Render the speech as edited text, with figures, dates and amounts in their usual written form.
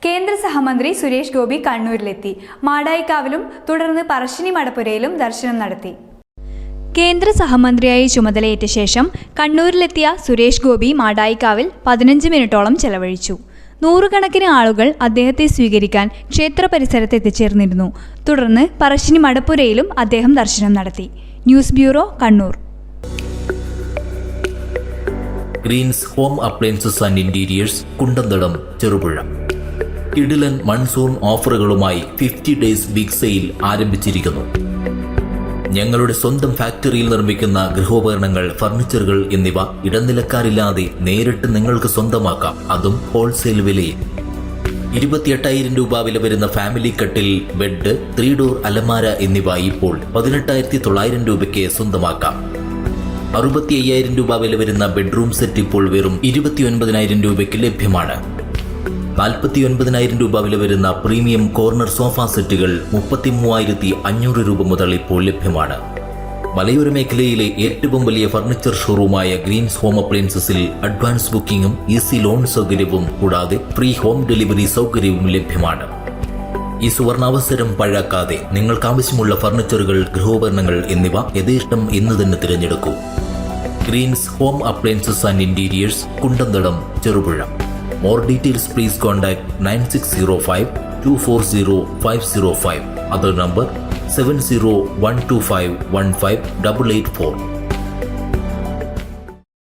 കേന്ദ്ര സഹമന്ത്രി സുരേഷ് ഗോപി കണ്ണൂരിലെത്തി. മാടായിക്കാവിലും തുടർന്ന് പറശ്ശിനി മടപ്പുരയിലും ദർശനം നടത്തി. കേന്ദ്ര സഹമന്ത്രിയായി ചുമതലയേറ്റ ശേഷം കണ്ണൂരിലെത്തിയ സുരേഷ് ഗോപി മാടായിക്കാവിൽ 15 മിനിറ്റോളം ചെലവഴിച്ചു. നൂറുകണക്കിന് ആളുകൾ അദ്ദേഹത്തെ സ്വീകരിക്കാൻ ക്ഷേത്ര പരിസരത്ത് എത്തിച്ചേർന്നിരുന്നു. തുടർന്ന് പറശ്ശിനി മടപ്പുരയിലും അദ്ദേഹം ദർശനം നടത്തി. News bureau, Kannur. Greens home appliances and interiors, Kundanthadam, Cherupuzha. കിടിലൻ മൺസൂൺ ഓഫറുകളുമായി 50 ഡേയ്സ് ബിഗ് സെയിൽ ആരംഭിച്ചിരിക്കുന്നു. ഞങ്ങളുടെ സ്വന്തം ഫാക്ടറിയിൽ നിർമ്മിക്കുന്ന ഗൃഹോപകരണങ്ങൾ, ഫർണിച്ചറുകൾ എന്നിവ ഇടനിലക്കാരില്ലാതെ നേരിട്ട് നിങ്ങൾക്ക് സ്വന്തമാക്കാം, അതും ഹോൾസെയിൽ വിലയിൽ. 28,000 രൂപ വില വരുന്ന ഫാമിലി കട്ടിൽ, ബെഡ്, 3 ഡോർ അലമാര എന്നിവ ഇപ്പോൾ 18,900 രൂപയ്ക്ക് സ്വന്തമാക്കാം. 65,000 രൂപ വില വരുന്ന ബെഡ്റൂം സെറ്റ് ഇപ്പോൾ വെറും 29,000 രൂപയ്ക്ക് ലഭ്യമാണ്. 49,000 രൂപ വില വരുന്ന പ്രീമിയം കോർണർ സോഫ സെറ്റുകൾ 33,500 രൂപ മുതൽ ഇപ്പോൾ ലഭ്യമാണ്. മലയോര മേഖലയിലെ ഏറ്റവും വലിയ ഫർണിച്ചർ ഷോറൂമായ ഗ്രീൻസ് ഹോം അപ്ലയൻസസിൽ അഡ്വാൻസ് ബുക്കിംഗും ഈസി ലോൺ സൗകര്യവും കൂടാതെ ഫ്രീ ഹോം ഡെലിവറി സൗകര്യവും ലഭ്യമാണ്. ഈ സുവർണാവസരം പഴാക്കാതെ നിങ്ങൾക്ക് ആവശ്യമുള്ള ഫർണിച്ചറുകൾ, ഗൃഹോപകരണങ്ങൾ എന്നിവ യഥേഷ്ടം ഇന്ന് തന്നെ തിരഞ്ഞെടുക്കൂ. Greens home appliances and interiors, Kundanthadam, Cherupuzha. More details please contact 9605 240 505. Other number 7012515884.